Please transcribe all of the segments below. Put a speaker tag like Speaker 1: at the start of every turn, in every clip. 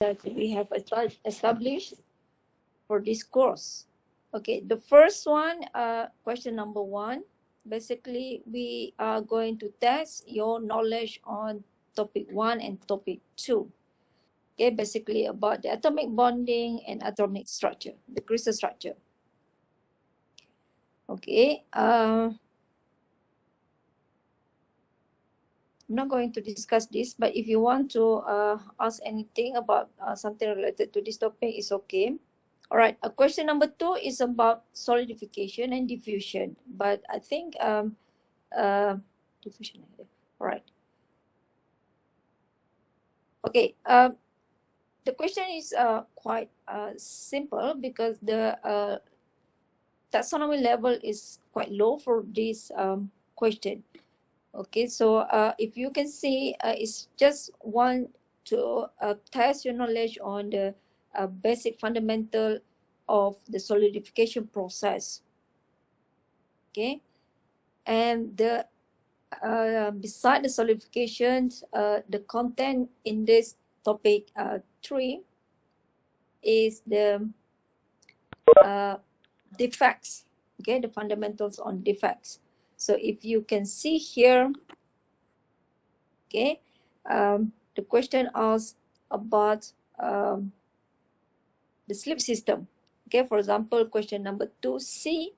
Speaker 1: that we have established for this course. Okay, the first one, question number one. Basically, we are going to test your knowledge on topic one and topic two. Okay, basically about the atomic bonding and atomic structure, the crystal structure. Okay, I'm not going to discuss this, but if you want to ask anything about something related to this topic, it's okay. All right, question number two is about solidification and diffusion, but I think diffusion. All right. Okay. The question is quite simple because the taxonomy level is quite low for this question. Okay, so if you can see, it's just one to test your knowledge on the basic fundamental of the solidification process. Okay, and the beside the solidification, the content in this topic 3 is the defects. Okay, the fundamentals on defects. So if you can see here, okay, the question asks about the slip system. Okay, for example, question number 2C,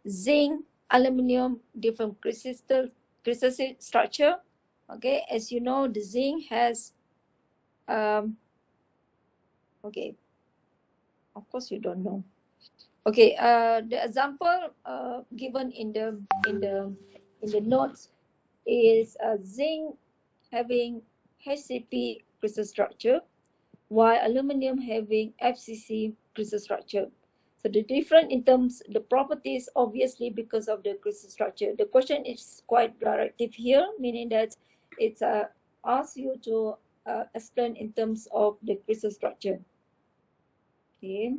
Speaker 1: zinc, aluminum, different crystal structure. Okay, as you know, the zinc has okay, of course you don't know. Okay, the example given in the notes is zinc having HCP crystal structure, while aluminum having FCC crystal structure. So the different in terms the properties, obviously because of the crystal structure. The question is quite directive here, meaning that it's asks you to explain in terms of the crystal structure. Okay.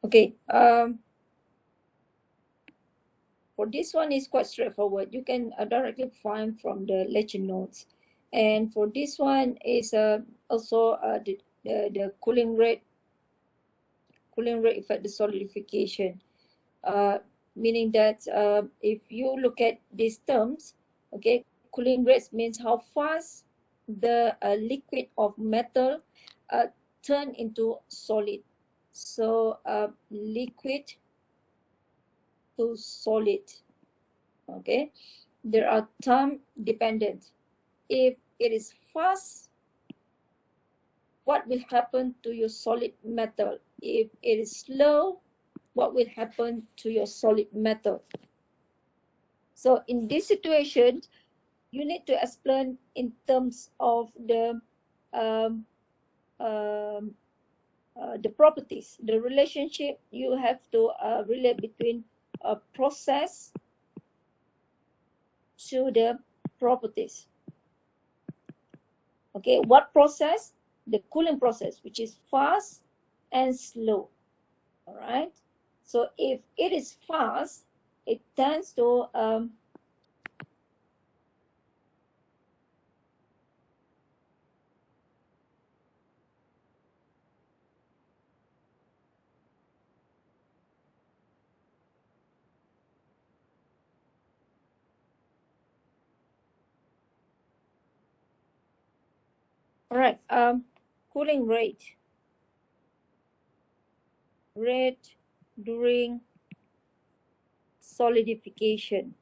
Speaker 1: Okay. For this one is quite straightforward. You can directly find from the lecture notes. And for this one is also the cooling rate effect, the solidification. Meaning that if you look at these terms, okay, cooling rates means how fast the liquid of metal turn into solid. So liquid to solid. Okay, there are time dependent. If it is fast, what will happen to your solid metal? If it is slow, what will happen to your solid metal? So in this situation, you need to explain in terms of the properties, the relationship you have to relate between a process to the properties. Okay, what process? The cooling process, which is fast and slow. All right. So if it is fast, it tends to all right. Cooling rate during solidification.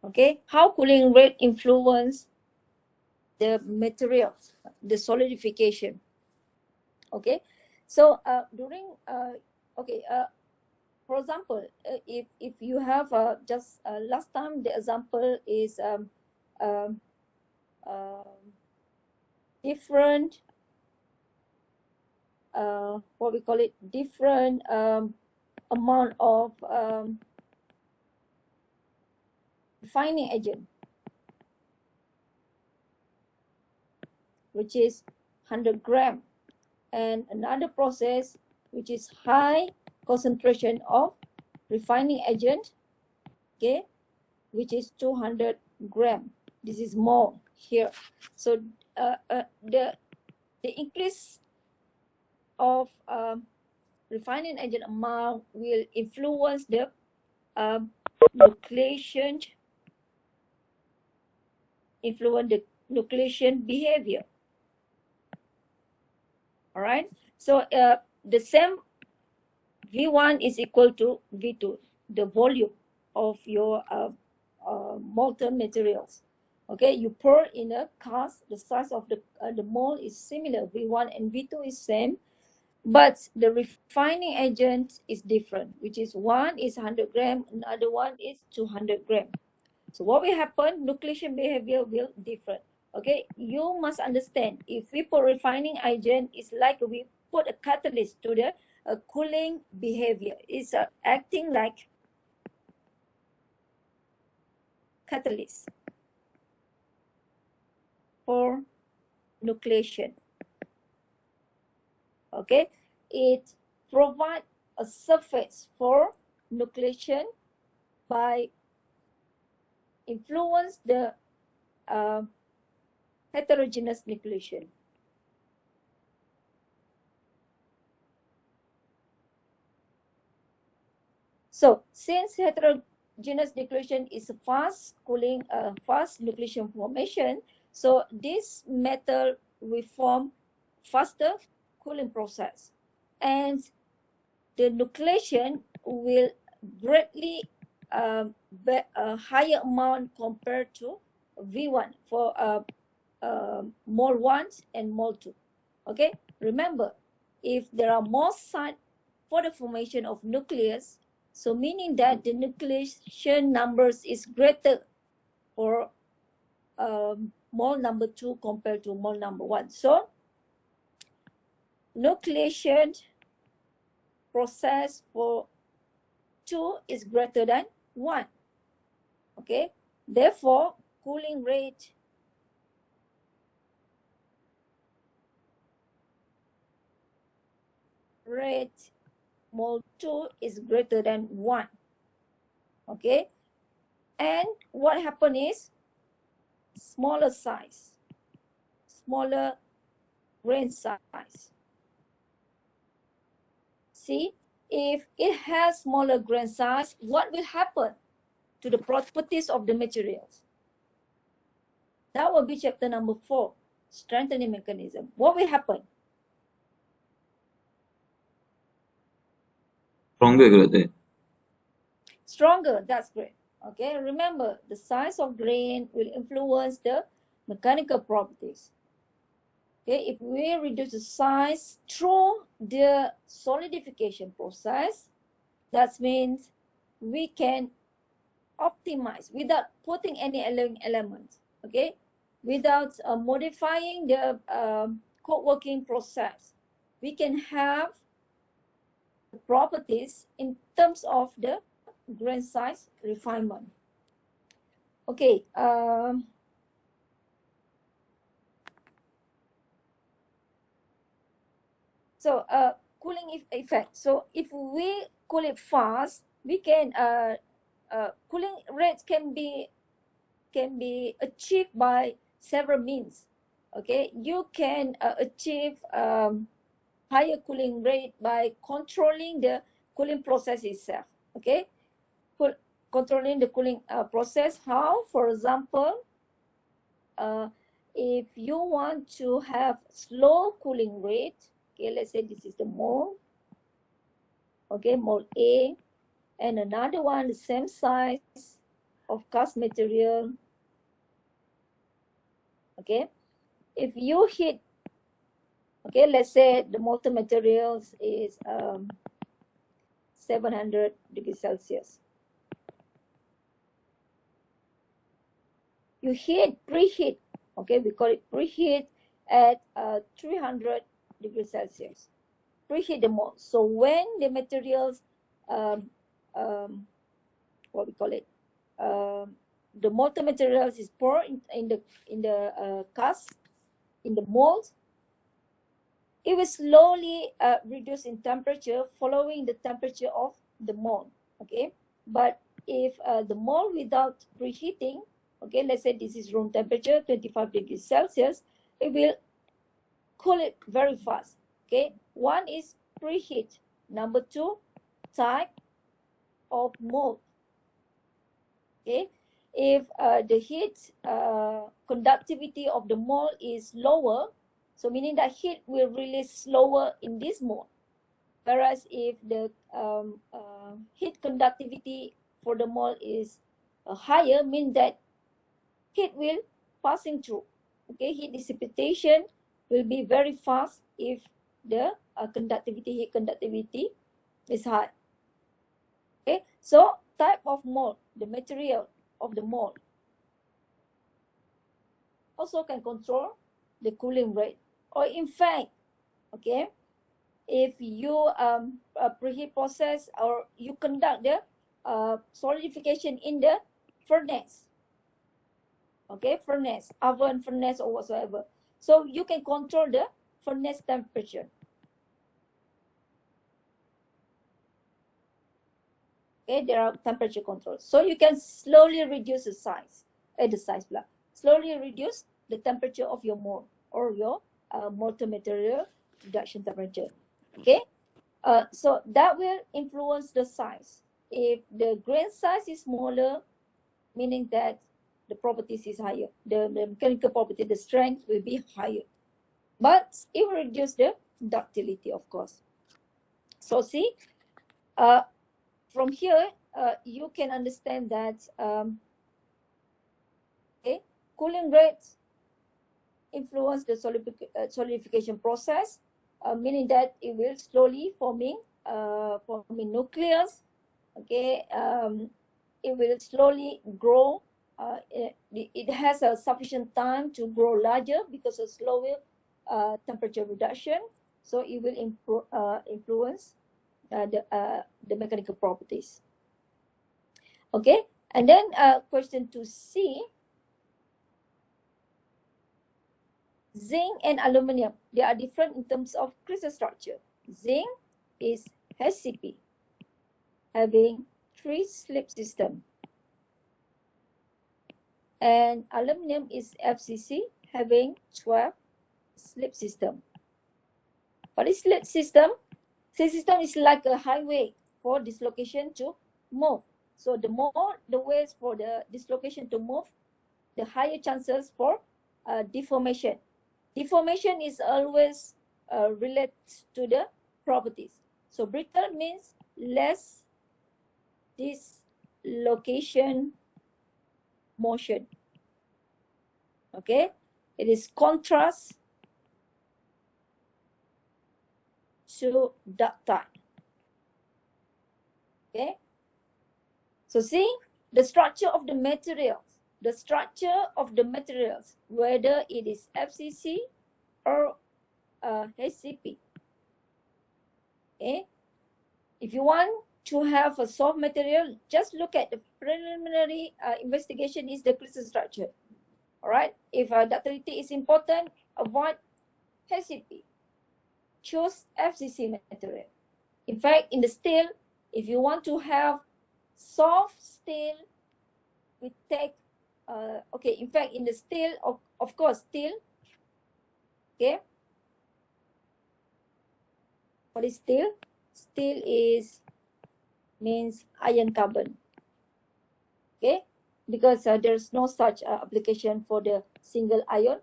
Speaker 1: Okay, how cooling rate influence the materials, the solidification. Okay, so during okay, for example, if you have just last time the example is um, different what we call it, different amount of defining agent, which is 100 gram, and another process which is high concentration of refining agent, okay, which is 200 gram. This is more here. So the increase of refining agent amount will influence the nucleation behavior. All right. So the same V1 is equal to V2, the volume of your molten materials. Okay, you pour in a cask, the size of the mold is similar, V1 and V2 is same, but the refining agent is different, which is one is 100 gram, another one is 200 gram. So what will happen? Nucleation behavior will different. Okay, you must understand, if we put refining agent, it's like we put a catalyst to the cooling behavior. It's acting like catalyst for nucleation. Okay, it provides a surface for nucleation by influence the heterogeneous nucleation. So since heterogeneous nucleation is a fast cooling, fast nucleation formation, so this metal will form faster cooling process, and the nucleation will greatly be a higher amount compared to V1 for mole 1 and mole 2. Okay, remember, if there are more sites for the formation of nucleus, so meaning that the nucleation numbers is greater for mole number 2 compared to mole number 1. So nucleation process for 2 is greater than 1. Okay, therefore cooling rate mole 2 is greater than 1. Okay, and what happened is smaller size, smaller grain size. See, if it has smaller grain size, what will happen to the properties of the materials? That will be chapter number 4, strengthening mechanism. What will happen? Stronger, that's great. Okay, remember, the size of grain will influence the mechanical properties. Okay, if we reduce the size through the solidification process, that means we can optimize without putting any elements. Okay, without modifying the code working process, we can have properties in terms of the grain size refinement. Okay, so cooling effect. So if we cool it fast, we can cooling rates can be achieved by several means. Okay, you can achieve higher cooling rate by controlling the cooling process itself. Okay, controlling the cooling process. How? For example, if you want to have slow cooling rate, okay, let's say this is the mold. Okay, mold A, and another one the same size of cast material. Okay, if you heat, okay, let's say the molten materials is 700 degrees Celsius. You preheat, okay, we call it preheat at 300 degrees Celsius. Preheat the mold. So when the materials, what we call it, the molten materials is poured in the cast, in the mold, it will slowly reduce in temperature following the temperature of the mold. Okay, but if the mold without preheating, okay, let's say this is room temperature 25 degrees Celsius, it will cool it very fast. Okay, one is preheat. Number two, type of mold. Okay, if the heat conductivity of the mold is lower, so meaning that heat will release slower in this mold. Whereas if the heat conductivity for the mold is higher, mean that heat will passing through. Okay, heat dissipation will be very fast if the heat conductivity is high. Okay, so type of mold, the material of the mold also can control the cooling rate. Or in fact, okay, if you preheat process or you conduct the solidification in the furnace, okay, furnace, oven, furnace, or whatsoever, so you can control the furnace temperature. Okay, there are temperature controls, so you can slowly reduce the size block, slowly reduce the temperature of your mold or your molten material reduction temperature. Okay, so that will influence the size. If the grain size is smaller, meaning that the properties is higher, the mechanical property, the strength will be higher, but it will reduce the ductility, of course. So see, from here, you can understand that okay, cooling rates influence the solidification process, meaning that it will slowly forming nucleus. Okay, it will slowly grow. It has a sufficient time to grow larger because of slower temperature reduction. So it will influence the mechanical properties. Okay, and then question 2C. Zinc and aluminum, they are different in terms of crystal structure. Zinc is HCP, having 3 slip system. And aluminum is FCC, having 12 slip system. What is slip system? Slip system is like a highway for dislocation to move. So the more the ways for the dislocation to move, the higher chances for deformation. Deformation is always related to the properties. So brittle means less dislocation motion. Okay, it is contrast to ductile. Okay, so see the structure of the materials. The structure of the materials, whether it is FCC or HCP. Okay, if you want to have a soft material, just look at the preliminary investigation is the crystal structure. All right, if ductility is important, avoid HCP. Choose FCC material. In fact, in the steel, if you want to have soft steel, we take okay. In fact, in the steel, of course, steel. Okay, what is steel? Steel is means iron carbon. Okay, because there's no such application for the single ion,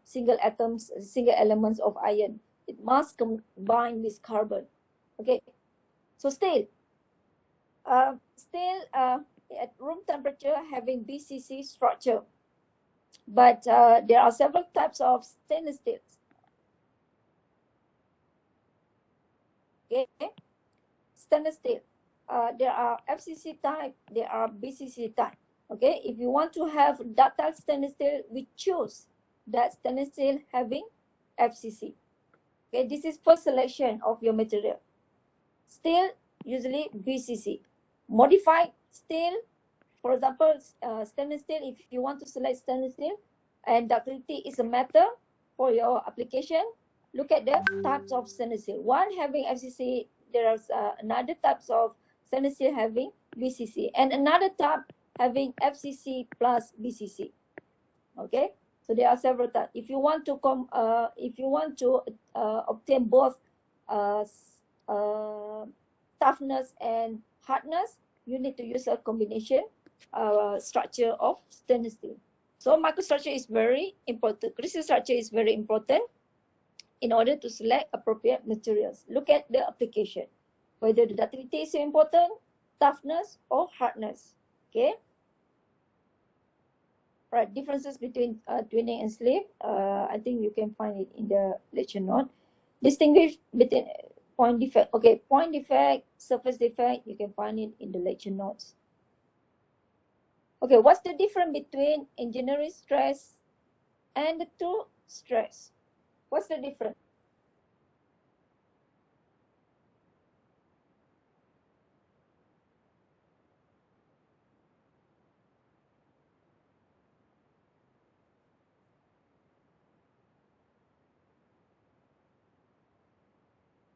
Speaker 1: single atoms, single elements of iron. It must combine with carbon. Okay, so steel at room temperature having BCC structure, but there are several types of stainless steel. Okay, stainless steel. There are FCC type, there are BCC type. Okay, if you want to have ductile stainless steel, we choose that stainless steel having FCC. Okay, this is first selection of your material. Steel, usually BCC. Modified steel, for example, stainless steel, if you want to select stainless steel and ductility is a matter for your application, look at the types of stainless steel. One having FCC, there is another types of stainless steel having BCC, and another type having FCC plus BCC. Okay, so there are several types. If you want to obtain both uh, toughness and hardness, you need to use a combination structure of stainless steel. So microstructure is very important. Crystal structure is very important in order to select appropriate materials. Look at the application, whether the ductility is important, toughness, or hardness. Okay. Right, differences between twinning and sleeve. I think you can find it in the lecture note. Distinguish between point defect. Okay, point defect, surface defect, you can find it in the lecture notes. Okay, what's the difference between engineering stress and the true stress? What's the difference?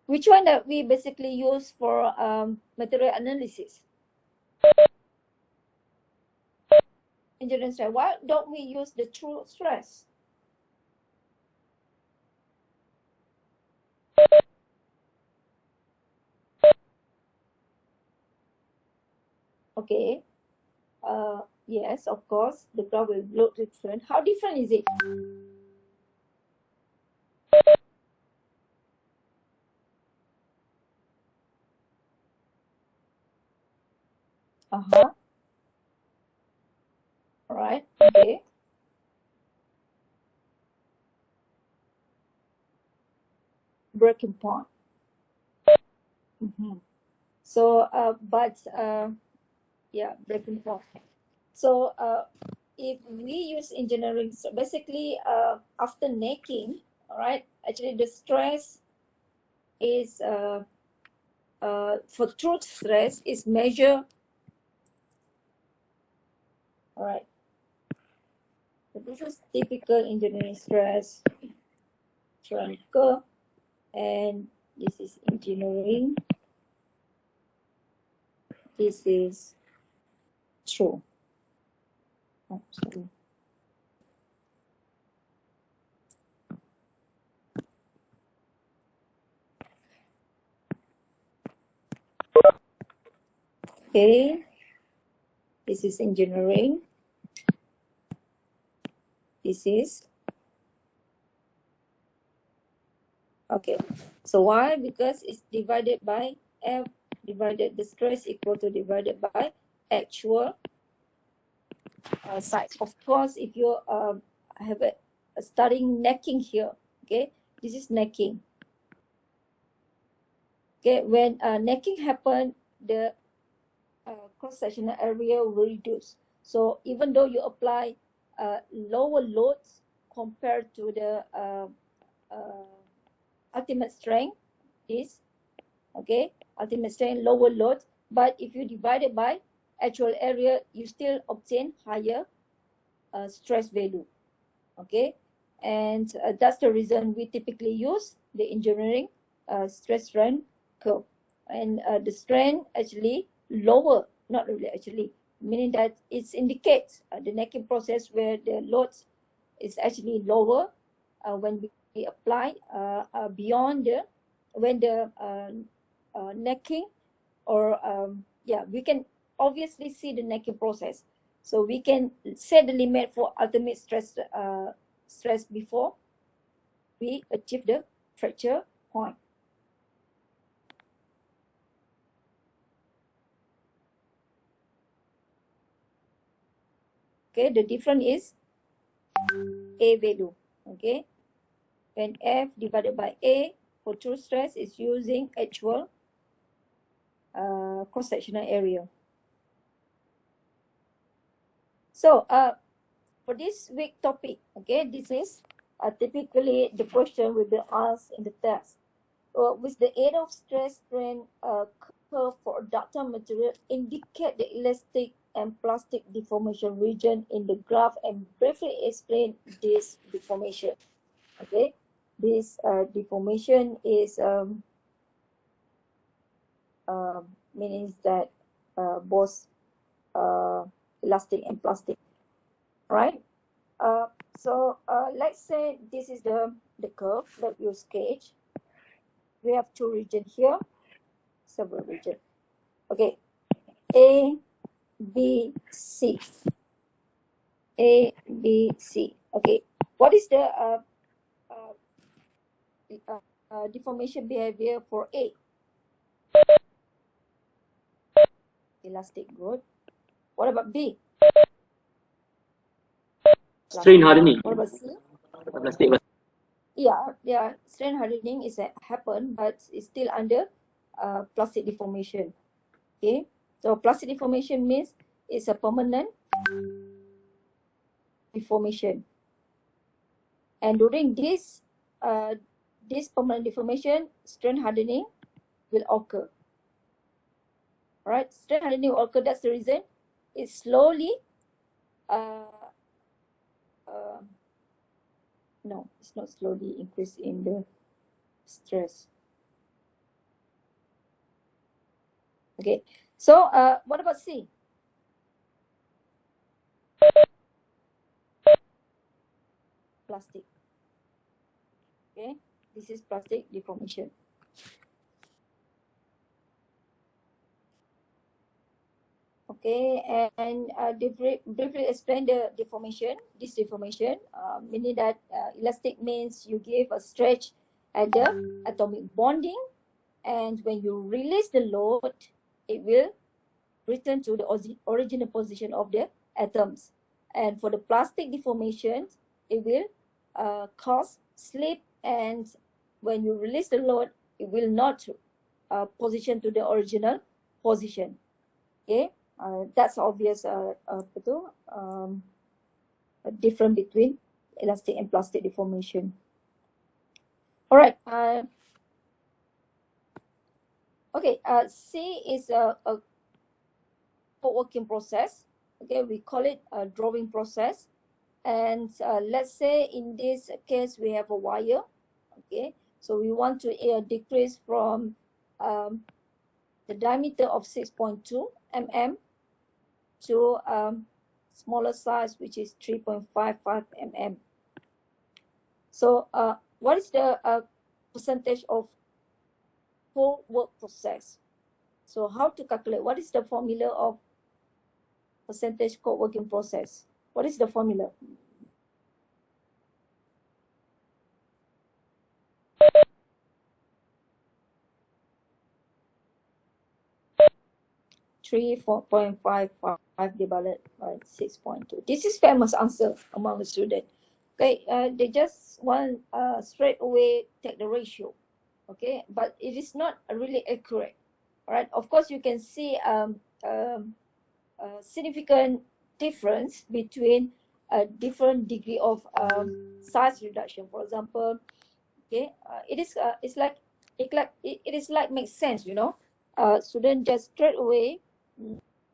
Speaker 1: Which one that we basically use for material analysis? Engineering stress. Why don't we use the true stress? Okay. Yes, of course, the graph will look different. How different is it? Uh-huh. All right. Okay. Breaking point. Mm-hmm. So, yeah, breaking point. So, if we use engineering, so basically, after necking, all right, actually the stress is, for truth stress is measured, all right. So this is typical engineering stress, curve, and this is engineering. This is true. Oh, sorry. Okay, this is engineering. This is okay. So why? Because it's divided by F divided the stress equal to divided by actual size. Of course, if you have a starting necking here, okay, this is necking. Okay, when necking happen, the cross-sectional area will reduce. So even though you apply lower loads compared to the ultimate strength, is okay, ultimate strength, lower load, but if you divide it by actual area, you still obtain higher stress value. Okay, and that's the reason we typically use the engineering stress strain curve, and the strain actually lower, not really actually, meaning that it indicates the necking process where the loads is actually lower when we apply beyond the when the necking, or yeah, we can obviously see the necking process, so we can set the limit for ultimate stress before we achieve the fracture point. Okay, the difference is A value. Okay, when F divided by A for true stress is using actual cross-sectional area. So for this week topic, okay, this is typically the question will be asked in the test. With the aid of stress strain curve for ductile material, indicate the elastic and plastic deformation region in the graph and briefly explain this deformation. Okay, this deformation is means that both elastic and plastic, right? So let's say this is the curve that you sketch. We have two regions here, several regions. Okay, A, B, C. A, B, C. Okay, what is the deformation behavior for A? Elastic, good. What about B?
Speaker 2: Strain hardening.
Speaker 1: What about C?
Speaker 2: Plastic.
Speaker 1: Yeah, strain hardening is happen, but it's still under plastic deformation. Okay, so plastic deformation means it's a permanent deformation, and during this permanent deformation, strain hardening will occur. Right, strain hardening will occur. That's the reason it slowly no, it's not slowly increase in the stress. Okay, so what about C? Plastic. Okay, this is plastic deformation. Okay, and briefly explain the deformation. This deformation, meaning that elastic means you give a stretch at the atomic bonding, and when you release the load, it will return to the original position of the atoms. And for the plastic deformation, it will cause slip, and when you release the load, it will not position to the original position. Okay, that's obvious. Difference between elastic and plastic deformation. All right. Okay. C is a co-working process. Okay, we call it a drawing process. And let's say in this case we have a wire. Okay, so we want to decrease from the diameter of 6.2 mm to smaller size, which is 3.55 mm. So what is the percentage of full work process? So how to calculate? What is the formula of percentage co-working process? What is the formula? Three 4.55 divided by 6.2. This is famous answer among the students. Okay, they just want straight away take the ratio. Okay, but it is not really accurate. All right, of course you can see significant difference between a different degree of size reduction. For example, okay, it is like makes sense, you know. Student just straight away,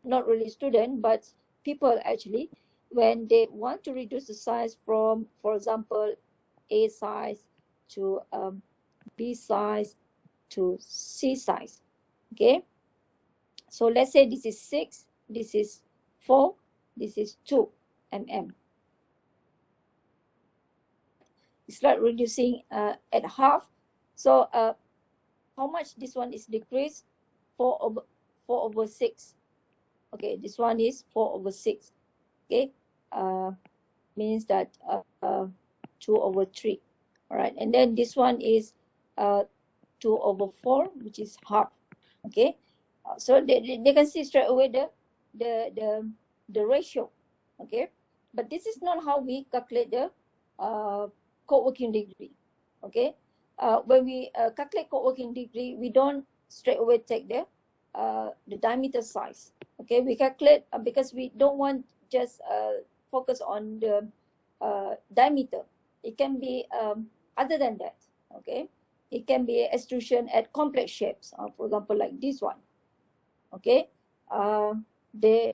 Speaker 1: not really student, but people actually, when they want to reduce the size from, for example, A size to B size to C size. Okay, so let's say this is 6, this is 4, this is 2 mm. It's like reducing at half. So how much this one is decreased? 4 over 6. Okay, this one is 4 over 6. Okay, means that 2 over 3. All right, and then this one is 2 over 4, which is half. Okay, so they can see straight away the ratio. Okay, but this is not how we calculate the co-working degree. Okay, when we calculate co-working degree, we don't straight away take the diameter size. Okay, we calculate because we don't want just focus on the diameter. It can be other than that. Okay, it can be extrusion at complex shapes, for example, like this one. Okay, they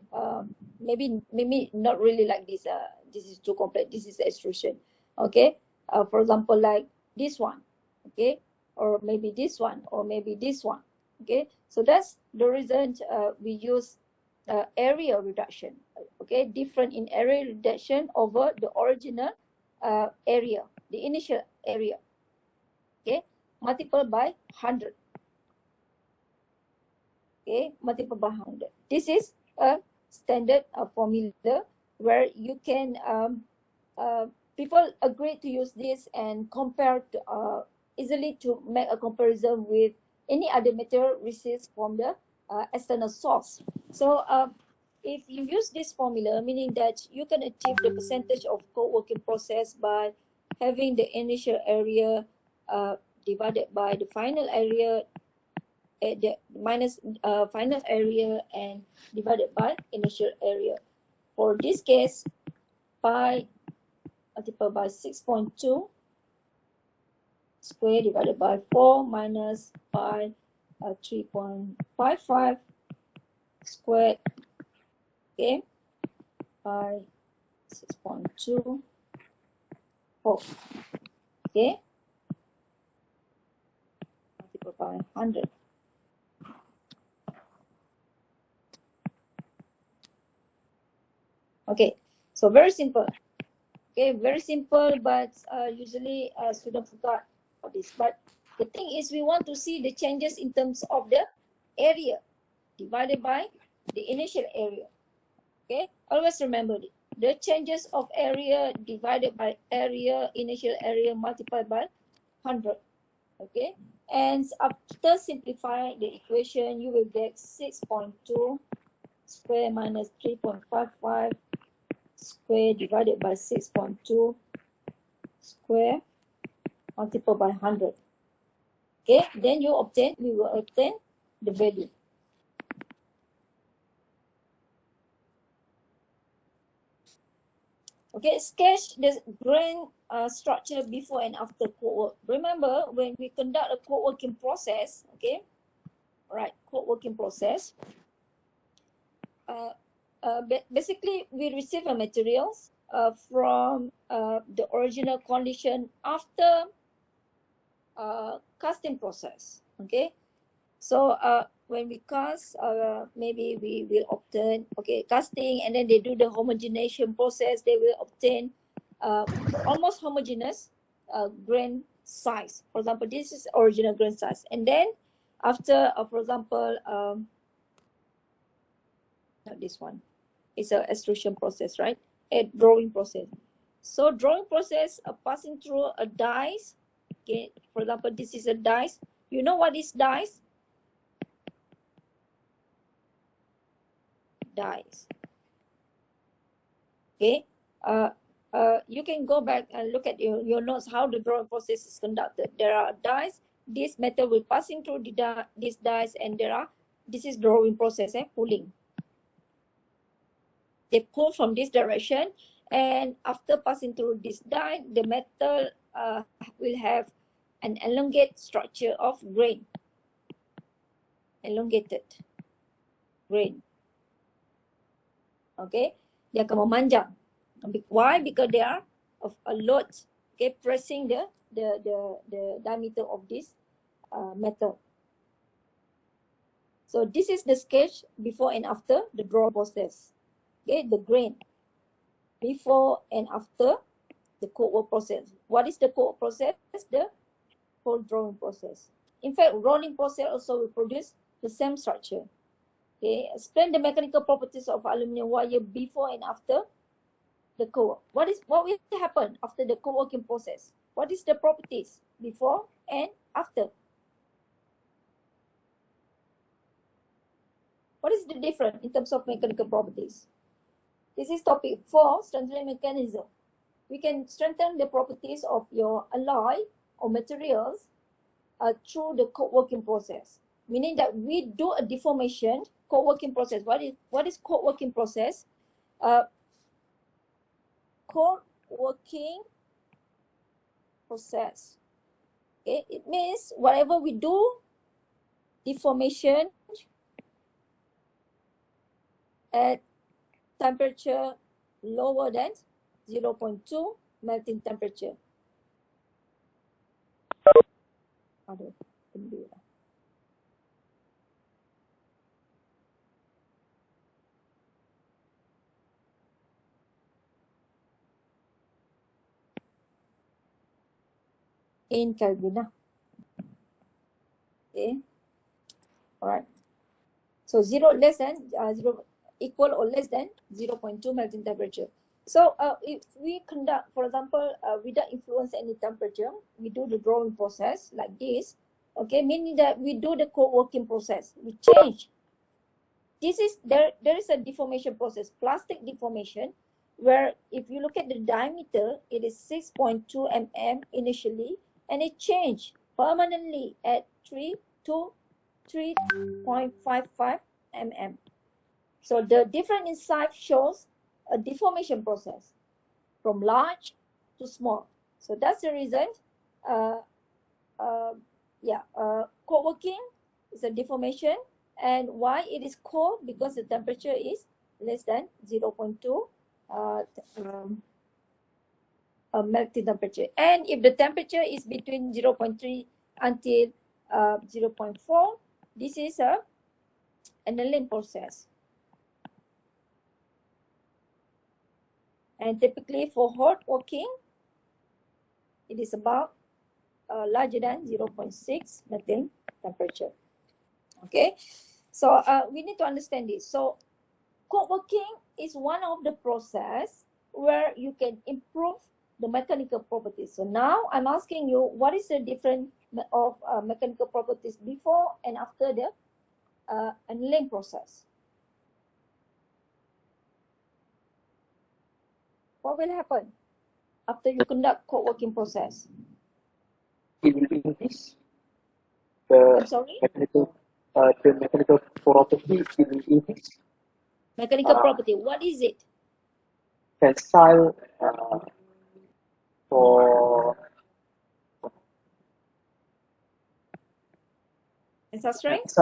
Speaker 1: maybe not really like this. This is too complex. This is extrusion. Okay, for example, like this one, okay, or maybe this one, or maybe this one, okay. So that's the reason we use area reduction, okay, different in area reduction over the original area, the initial area, okay, multiple by 100, okay, multiple by 100. This is a standard formula where you can people agree to use this and compare to, easily to make a comparison with any other material received from the external source. So if you use this formula, meaning that you can achieve the percentage of co-working process by having the initial area divided by the final area, the minus final area, and divided by initial area. For this case, pi multiplied by 6.2 square divided by 4 minus pi 3.55 squared, okay, by 6.2 4, okay, multiplied by 100. Okay, so very simple. Okay, very simple, but usually students forgot about this. But the thing is, we want to see the changes in terms of the area divided by the initial area. Okay, always remember it. The changes of area divided by area, initial area multiplied by 100. Okay, and after simplifying the equation, you will get 6.2 square minus 3.55 square divided by 6.2 square multiplied by 100. Okay, then we will obtain the value. Okay, sketch the grain structure before and after co-work. Remember, when we conduct a co-working process, okay, right, co-working process, basically we receive a materials from the original condition after casting process, okay. So when we cast, maybe we will obtain, okay, casting, and then they do the homogenization process, they will obtain almost homogeneous grain size. For example, this is original grain size, and then after for example not this one, it's a extrusion process, right, a drawing process. So drawing process passing through a dice, okay. For example, this is a dice. You know what is dice? Dies. Okay, you can go back and look at your notes how the drawing process is conducted. There are dies. This metal will passing through these dies, and this is drawing process, pulling. They pull from this direction, and after passing through this die, the metal will have an elongated structure of grain. Elongated grain. Okay, dia akan memanjang. Why? Because they are of a load, okay, pressing the diameter of this metal. So this is the sketch before and after the draw process. Okay, the grain before and after the cold work process. What is the cold process? The cold drawing process. In fact, rolling process also will produce the same structure. Okay, explain the mechanical properties of aluminum wire before and after the co-work. What will happen after the co-working process? What is the properties before and after? What is the difference in terms of mechanical properties? This is topic 4, strengthening mechanism. We can strengthen the properties of your alloy or materials through the co-working process. Meaning that we do a deformation co-working process. What is co-working process? Co-working process. Okay, it means whatever we do, deformation at temperature lower than 0.2 melting temperature. Aduh, benda lah. In Kelvin lah. Okay. Alright. So 0 less than 0 equal or less than 0.2 melting temperature. So if we conduct, for example, without influence any temperature, we do the drawing process like this. Okay, meaning that we do the co-working process. We change. This is there is a deformation process, plastic deformation, where if you look at the diameter, it is 6.2 mm initially, and it changed permanently at 3 to 3.55 mm. So the difference in size shows a deformation process from large to small. So that's the reason, co-working is a deformation. And why it is cold? Because the temperature is less than 0.2 melting temperature. And if the temperature is between 0.3 until 0.4, this is a annealing process. And typically for hot working, it is about larger than 0.6 melting temperature. Okay, so we need to understand this. So cold working is one of the process where you can improve the mechanical properties. So now I'm asking you, what is the difference of mechanical properties before and after the annealing process? What will happen after you conduct cold working process?
Speaker 2: It will increase
Speaker 1: I'm
Speaker 2: the
Speaker 1: sorry?
Speaker 2: mechanical property. It will increase
Speaker 1: Mechanical property, what is it?
Speaker 2: tensile for
Speaker 1: Tensile strength?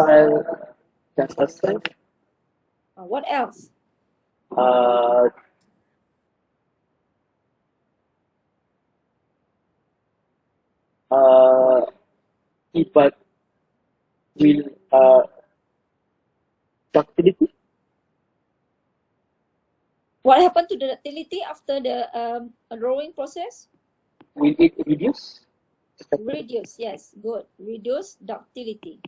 Speaker 2: tensile strength.
Speaker 1: What else?
Speaker 2: But will ductility.
Speaker 1: What happened to the ductility after the drawing process?
Speaker 2: Will it reduce?
Speaker 1: Reduce, yes, good. Reduce ductility.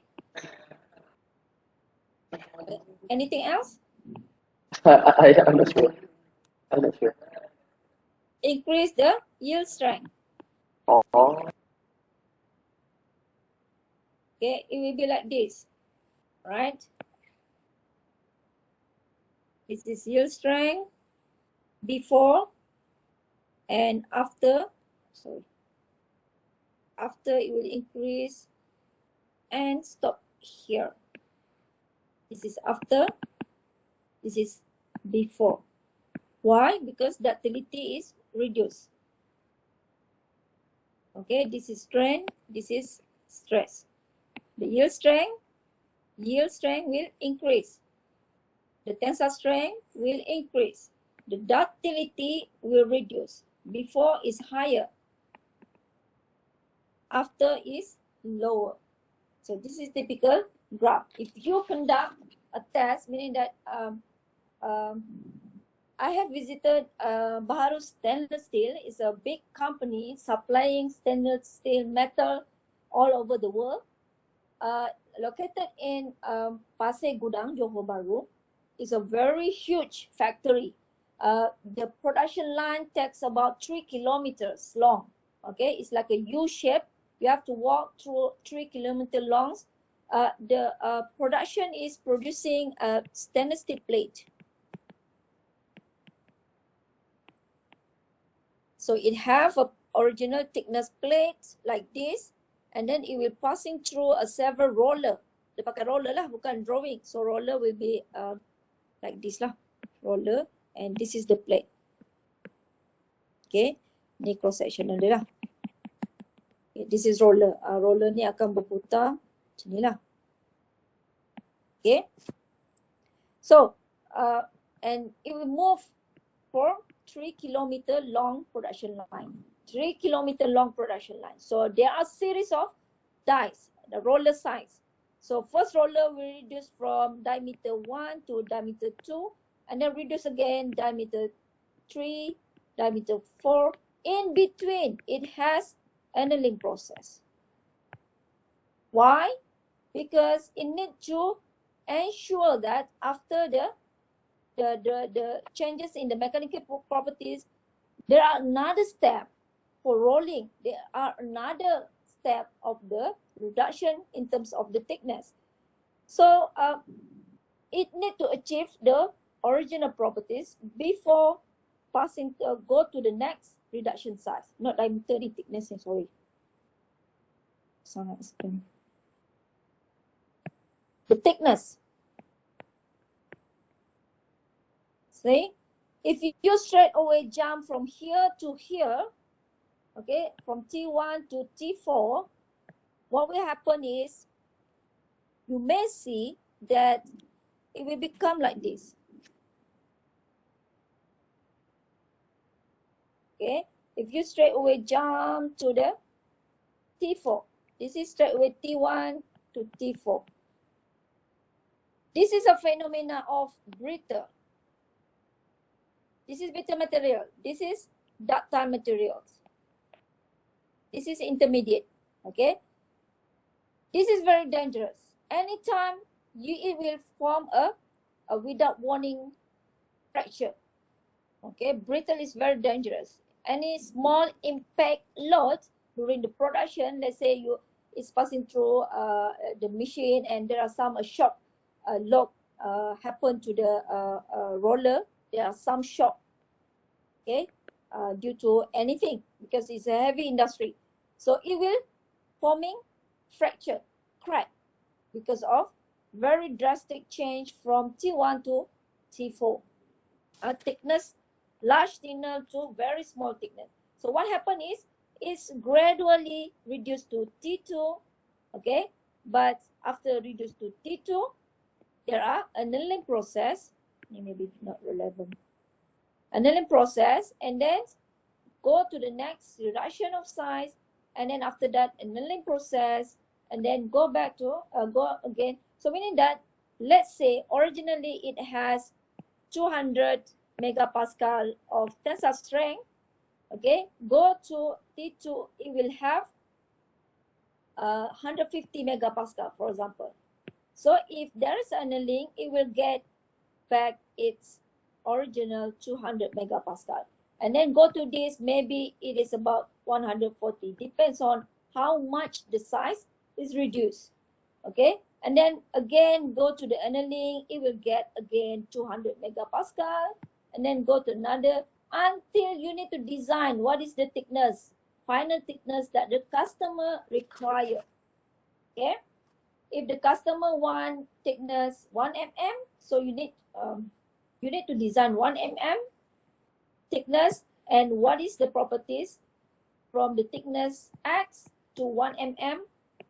Speaker 1: Anything else?
Speaker 2: I'm not sure. I'm not sure.
Speaker 1: Increase the yield strength.
Speaker 2: Oh.
Speaker 1: Okay, it will be like this, right? This is yield strength before and after. Sorry. After it will increase and stop here. This is after. This is before. Why? Because ductility is reduced. Okay, this is strain, this is stress. The yield strength will increase. The tensile strength will increase. The ductility will reduce. Before is higher. After is lower. So this is typical graph. If you conduct a test, meaning that I have visited Baharu Stainless Steel. It's a big company supplying stainless steel metal all over the world. Located in Pasir Gudang, Johor Bahru. It's a very huge factory. The production line takes about 3 kilometers long. Okay, it's like a U shape. You have to walk through 3 kilometers long. The production is producing a stainless steel plate. So it have a original thickness plate like this, and then it will passing through a several roller. Dia pakai roller lah, bukan drawing. So roller will be like this lah, roller, and this is the plate. Okay, ni cross sectional dia lah. Okay, this is roller. Roller ni akan berputar macam ni lah. Okay, so and it will move for 3 kilometer long production line. 3 kilometer long production line. So there are series of dies, the roller size. So first roller we reduce from diameter 1 to diameter 2, and then reduce again diameter 3, diameter 4. In between, it has annealing process. Why? Because it needs to ensure that after the changes in the mechanical properties, there are another step for rolling. There are another step of the reduction in terms of the thickness. So it need to achieve the original properties before passing to go to the next reduction size, not diameter in thickness. Sorry. The thickness. See, if you straight away jump from here to here, okay, from T1 to T4, what will happen is you may see that it will become like this. Okay, if you straight away jump to the T4, this is straight away T1 to T4. This is a phenomena of brittle. This is brittle material. This is ductile materials. This is intermediate. Okay, this is very dangerous. Anytime it will form a without warning fracture. Okay, brittle is very dangerous. Any small impact load during the production, let's say it's passing through the machine and there are some shock lock happen to the roller. There are some shock, okay, due to anything, because it's a heavy industry. So it will forming fracture, crack, because of very drastic change from T1 to T4. Thickness, large thickness to very small thickness. So what happened is it's gradually reduced to T2, okay, but after reduced to T2, there are annealing process, maybe not relevant, annealing process, and then go to the next reduction of size, and then after that annealing process, and then go back to go again. So meaning that, let's say originally it has 200 megapascal of tensile strength, okay, go to T2, it will have 150 megapascal, for example. So if there is annealing, it will get back its original 200 megapascal. And then go to this, maybe it is about 140, depends on how much the size is reduced, okay. And then again go to the annealing, it will get again 200 megapascal, and then go to another, until you need to design what is the thickness, final thickness that the customer require, okay. If the customer want thickness 1 mm, so you need to design 1 mm thickness, and what is the properties from the thickness X to 1 mm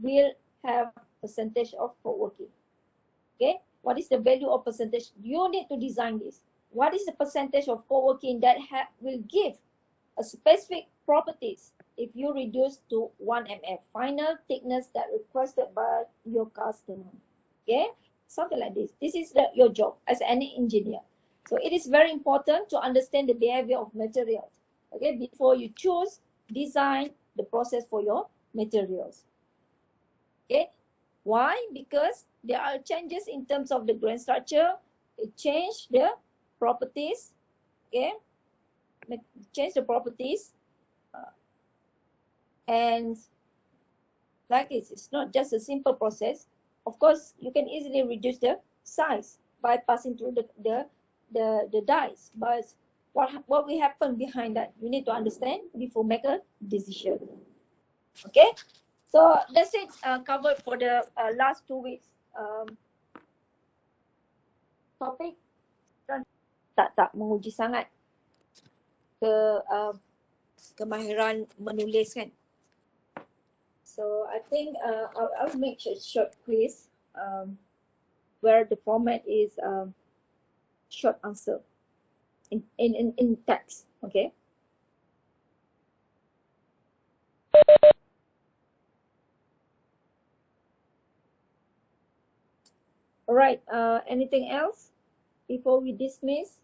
Speaker 1: will have percentage of co-working. Okay, what is the value of percentage? You need to design this. What is the percentage of co-working that will give a specific properties if you reduce to 1 mm, final thickness that requested by your customer? Okay, something like this. This is your job as any engineer. So it is very important to understand the behavior of materials, okay, before you choose, design the process for your materials. Okay, why? Because there are changes in terms of the grain structure. It change the properties, okay, change the properties, and like this, it's not just a simple process. Of course, you can easily reduce the size by passing through the dies, but what will happen behind that, you need to understand before make a decision. Okay, so that's it, covered for the last 2 weeks topik. Tak menguji sangat ke kemahiran menulis kan. So I think I'll make a short quiz where the format is short answer in text. Okay. All right. Anything else before we dismiss?